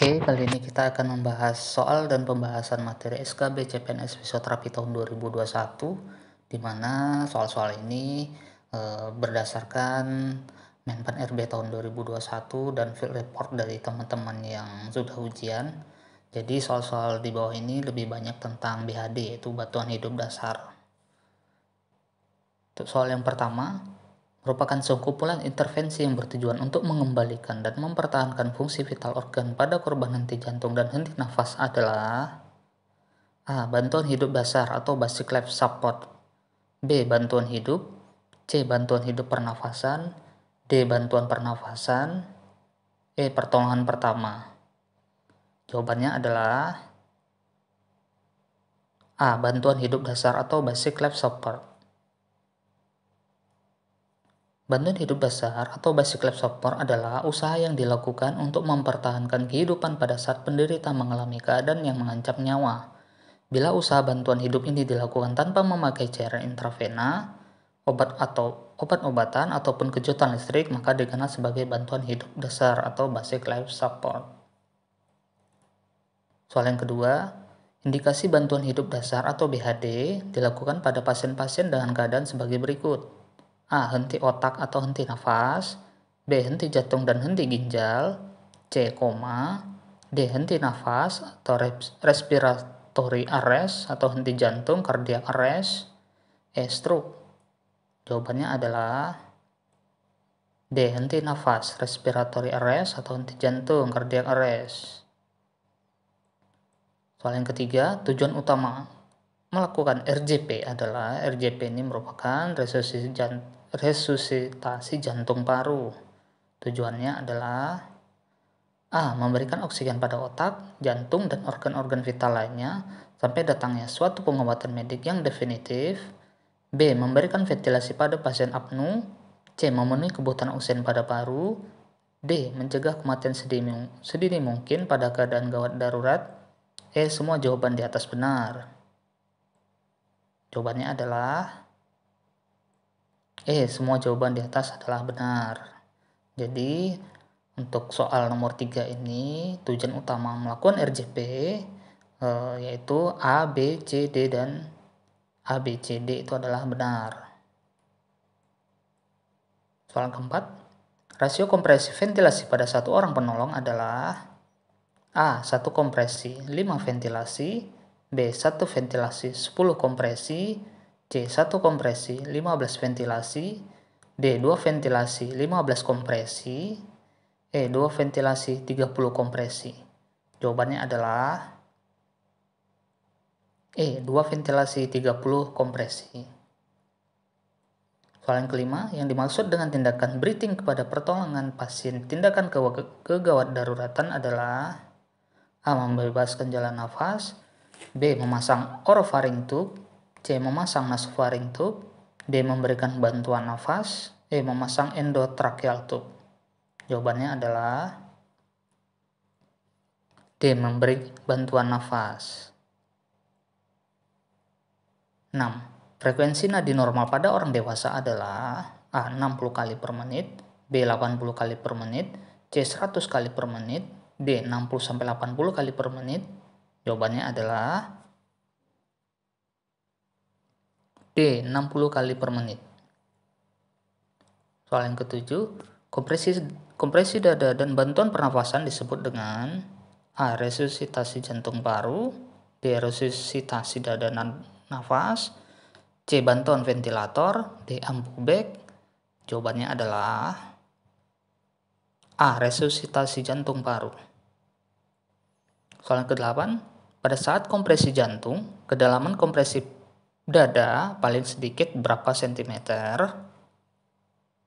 Oke, kali ini kita akan membahas soal dan pembahasan materi SKB CPNS Fisioterapi tahun 2021, di mana soal-soal ini berdasarkan Menpan RB tahun 2021 dan field report dari teman-teman yang sudah ujian. Jadi soal-soal di bawah ini lebih banyak tentang BHD, yaitu bantuan hidup dasar. Untuk soal yang pertama, merupakan sekumpulan intervensi yang bertujuan untuk mengembalikan dan mempertahankan fungsi vital organ pada korban henti jantung dan henti nafas adalah A. Bantuan hidup dasar atau basic life support, B. Bantuan hidup, C. Bantuan hidup pernafasan, D. Bantuan pernafasan, E. Pertolongan pertama. Jawabannya adalah A. Bantuan hidup dasar atau basic life support. Bantuan hidup dasar atau basic life support adalah usaha yang dilakukan untuk mempertahankan kehidupan pada saat penderita mengalami keadaan yang mengancam nyawa. Bila usaha bantuan hidup ini dilakukan tanpa memakai cairan intravena, obat-obatan ataupun kejutan listrik, maka dikenal sebagai bantuan hidup dasar atau basic life support. Soal yang kedua, indikasi bantuan hidup dasar atau BHD dilakukan pada pasien-pasien dengan keadaan sebagai berikut. A. Henti otak atau henti nafas, B. Henti jantung dan henti ginjal, C. Koma, D. Henti nafas atau respiratory arrest atau henti jantung cardiac arrest, E. Stroke. Jawabannya adalah D. Henti nafas respiratory arrest atau henti jantung cardiac arrest. Soal yang ketiga, tujuan utama melakukan RJP adalah RJP ini merupakan resusitasi jantung paru. Tujuannya adalah A. Memberikan oksigen pada otak, jantung, dan organ-organ vital lainnya sampai datangnya suatu pengobatan medik yang definitif. B. Memberikan ventilasi pada pasien apnu. C. Memenuhi kebutuhan oksigen pada paru. D. Mencegah kematian sedini mungkin pada keadaan gawat darurat. E. Semua jawaban di atas benar. Jawabannya adalah semua jawaban di atas adalah benar. Jadi untuk soal nomor 3 ini tujuan utama melakukan RJP yaitu A, B, C, D dan A, B, C, D itu adalah benar. Soal keempat, rasio kompresi ventilasi pada satu orang penolong adalah A. 1 kompresi 5 ventilasi, B. 1 ventilasi 10 kompresi, C. 1 kompresi 15 ventilasi, D. 2 ventilasi 15 kompresi, E. 2 ventilasi 30 kompresi. Jawabannya adalah E. 2 ventilasi 30 kompresi. Soal yang kelima, yang dimaksud dengan tindakan breathing kepada pertolongan pasien tindakan kegawat daruratan adalah A. Membebaskan jalan nafas, B. Memasang orofaring tube, C. Memasang nasofaring tube, D. Memberikan bantuan nafas, E. Memasang endotracheal tube. Jawabannya adalah D. Memberi bantuan nafas. 6. Frekuensi nadi normal pada orang dewasa adalah A. 60 kali per menit, B. 80 kali per menit, C. 100 kali per menit, D. 60-80 kali per menit. Jawabannya adalah D. 60 kali per menit. Soal yang ketujuh, kompresi dada dan bantuan pernafasan disebut dengan A. Resusitasi jantung paru, D. Resusitasi dada dan nafas, C. Bantuan ventilator, D. Ampubek. Jawabannya adalah A. Resusitasi jantung paru. Soal yang ke-8, pada saat kompresi jantung, kedalaman kompresi dada paling sedikit berapa sentimeter?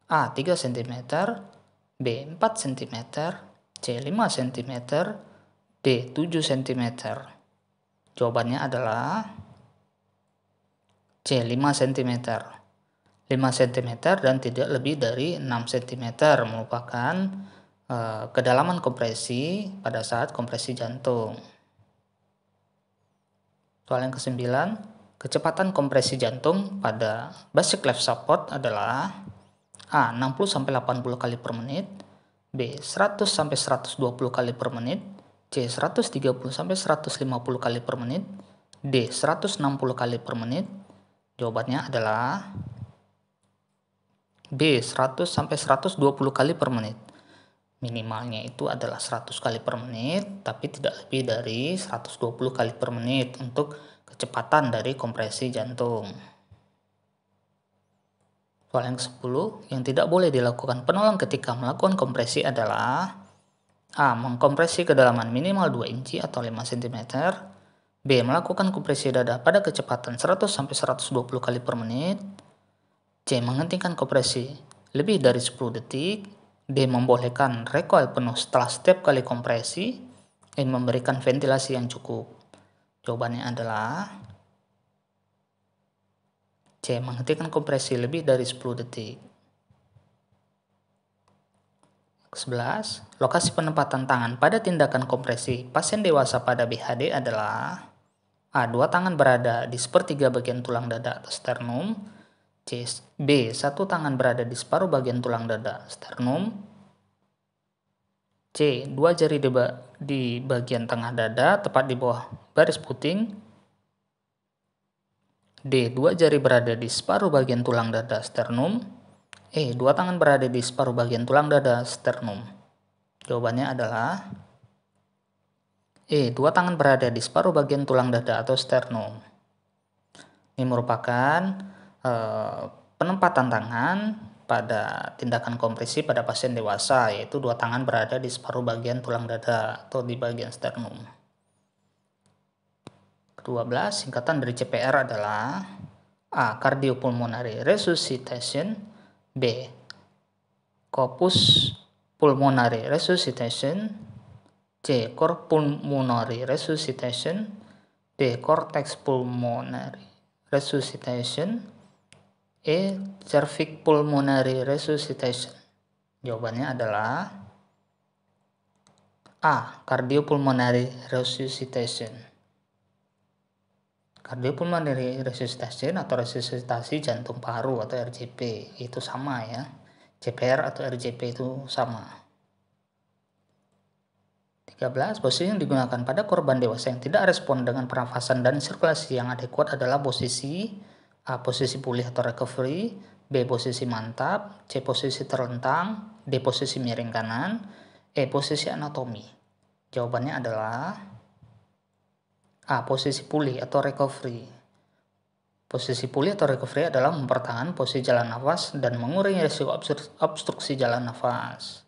A. 3 cm, B. 4 cm, C. 5 cm, D. 7 cm. Jawabannya adalah C. 5 cm. 5 cm dan tidak lebih dari 6 cm merupakan kedalaman kompresi pada saat kompresi jantung. Soal yang ke-9, kecepatan kompresi jantung pada basic life support adalah A. 60-80 kali per menit, B. 100-120 kali per menit, C. 130 sampai 150 kali per menit. D. 160 kali per menit. Jawabannya adalah B. 100 sampai 120 kali per menit. Minimalnya itu adalah 100 kali per menit, tapi tidak lebih dari 120 kali per menit untuk kecepatan dari kompresi jantung. Soal yang ke-10, yang tidak boleh dilakukan penolong ketika melakukan kompresi adalah A. Mengkompresi kedalaman minimal 2 inci atau 5 cm. B. Melakukan kompresi dada pada kecepatan 100 sampai 120 kali per menit. C. Menghentikan kompresi lebih dari 10 detik. D. Membolehkan recoil penuh setelah setiap kali kompresi. E. Memberikan ventilasi yang cukup. Jawabannya adalah C. Menghentikan kompresi lebih dari 10 detik. 11. Lokasi penempatan tangan pada tindakan kompresi pasien dewasa pada BHD adalah A. Dua tangan berada di sepertiga bagian tulang dada atau sternum. B. Satu tangan berada di separuh bagian tulang dada sternum. C. Dua jari di bagian tengah dada tepat di bawah baris puting. D. Dua jari berada di separuh bagian tulang dada sternum. E. Dua tangan berada di separuh bagian tulang dada sternum. Jawabannya adalah E. Dua tangan berada di separuh bagian tulang dada atau sternum. Ini merupakan penempatan tangan pada tindakan kompresi pada pasien dewasa, yaitu dua tangan berada di separuh bagian tulang dada atau di bagian sternum. 12. Singkatan dari CPR adalah A. Cardiopulmonary Resuscitation. B. Corpus Pulmonary Resuscitation. C. Core Pulmonary Resuscitation. D. Cortex Pulmonary Resuscitation. E. Cervic Pulmonary Resuscitation. Jawabannya adalah A. Cardiopulmonary Resuscitation. Cardiopulmonary Resuscitation atau resusitasi jantung paru atau RJP itu sama ya. CPR atau RJP itu sama. 13. Posisi yang digunakan pada korban dewasa yang tidak respon dengan pernafasan dan sirkulasi yang adekuat adalah posisi A. Posisi pulih atau recovery. B. Posisi mantap. C. Posisi terlentang. D. Posisi miring kanan. E. Posisi anatomi. Jawabannya adalah A. Posisi pulih atau recovery. Posisi pulih atau recovery adalah mempertahankan posisi jalan nafas dan mengurangi risiko obstruksi jalan nafas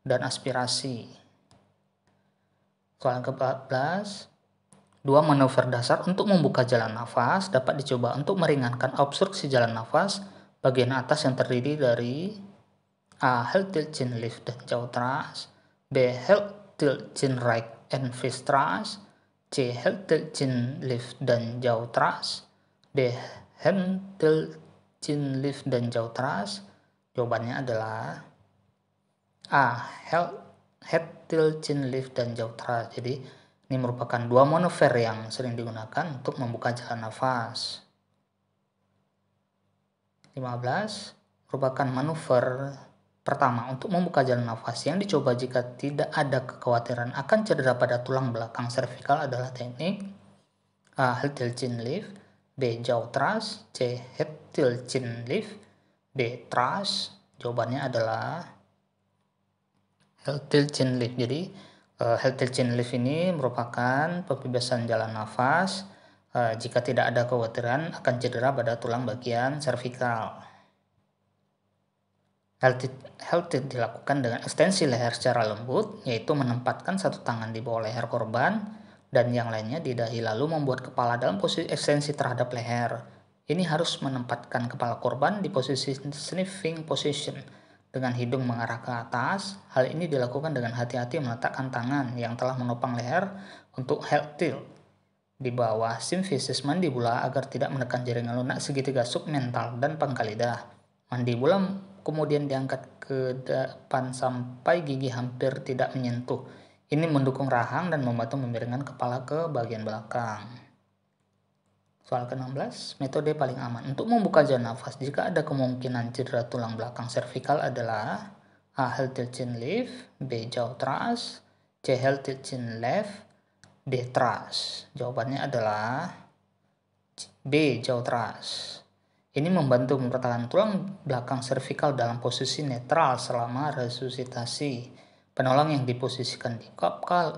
dan aspirasi. Soal ke-14, dua manuver dasar untuk membuka jalan nafas dapat dicoba untuk meringankan obstruksi jalan nafas bagian atas yang terdiri dari A. Heel tilt chin lift dan jaw thrust. B. Heel tilt chin right and fist thrust. C. Heel tilt chin lift dan jaw thrust. D. Hand tilt chin lift dan jaw thrust. Jawabannya adalah A. Head tilt chin lift dan jaw thrust. Jadi ini merupakan dua manuver yang sering digunakan untuk membuka jalan nafas. 15. Merupakan manuver pertama untuk membuka jalan nafas yang dicoba jika tidak ada kekhawatiran akan cedera pada tulang belakang servikal adalah teknik A. Head tilt chin lift. B. Jaw thrust. C. Head tilt chin lift. D. Thrust. Jawabannya adalah heel tilt chin lift. Jadi heel tilt chin lift ini merupakan pembebasan jalan nafas jika tidak ada kekhawatiran akan cedera pada tulang bagian servikal. Heel tilt dilakukan dengan ekstensi leher secara lembut, yaitu menempatkan satu tangan di bawah leher korban dan yang lainnya di dahi lalu membuat kepala dalam posisi ekstensi terhadap leher. Ini harus menempatkan kepala korban di posisi sniffing position dengan hidung mengarah ke atas. Hal ini dilakukan dengan hati-hati meletakkan tangan yang telah menopang leher untuk heel tilt di bawah symphysis mandibula agar tidak menekan jaringan lunak segitiga submental dan pangkal lidah. Mandibula kemudian diangkat ke depan sampai gigi hampir tidak menyentuh. Ini mendukung rahang dan membantu memiringkan kepala ke bagian belakang. Soal ke-16, metode paling aman untuk membuka jalan nafas jika ada kemungkinan cedera tulang belakang servikal adalah A. Heel tilt chin lift. B. Jaw thrust. C. Healthy chin left. D. Thrust. Jawabannya adalah B. Jaw thrust. Ini membantu mempertahankan tulang belakang servikal dalam posisi netral selama resusitasi. Penolong yang diposisikan di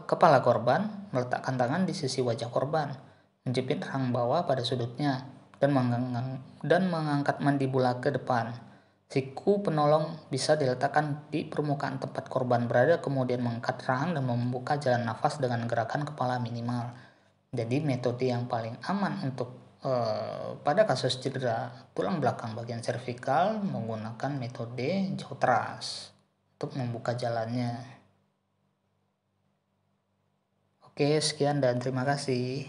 kepala korban meletakkan tangan di sisi wajah korban, menjepit rahang bawah pada sudutnya, dan mengangkat mandibula ke depan. Siku penolong bisa diletakkan di permukaan tempat korban berada, kemudian mengangkat rahang dan membuka jalan nafas dengan gerakan kepala minimal. Jadi metode yang paling aman untuk pada kasus cedera tulang belakang bagian servikal menggunakan metode jaw thrust untuk membuka jalannya. Oke, sekian dan terima kasih.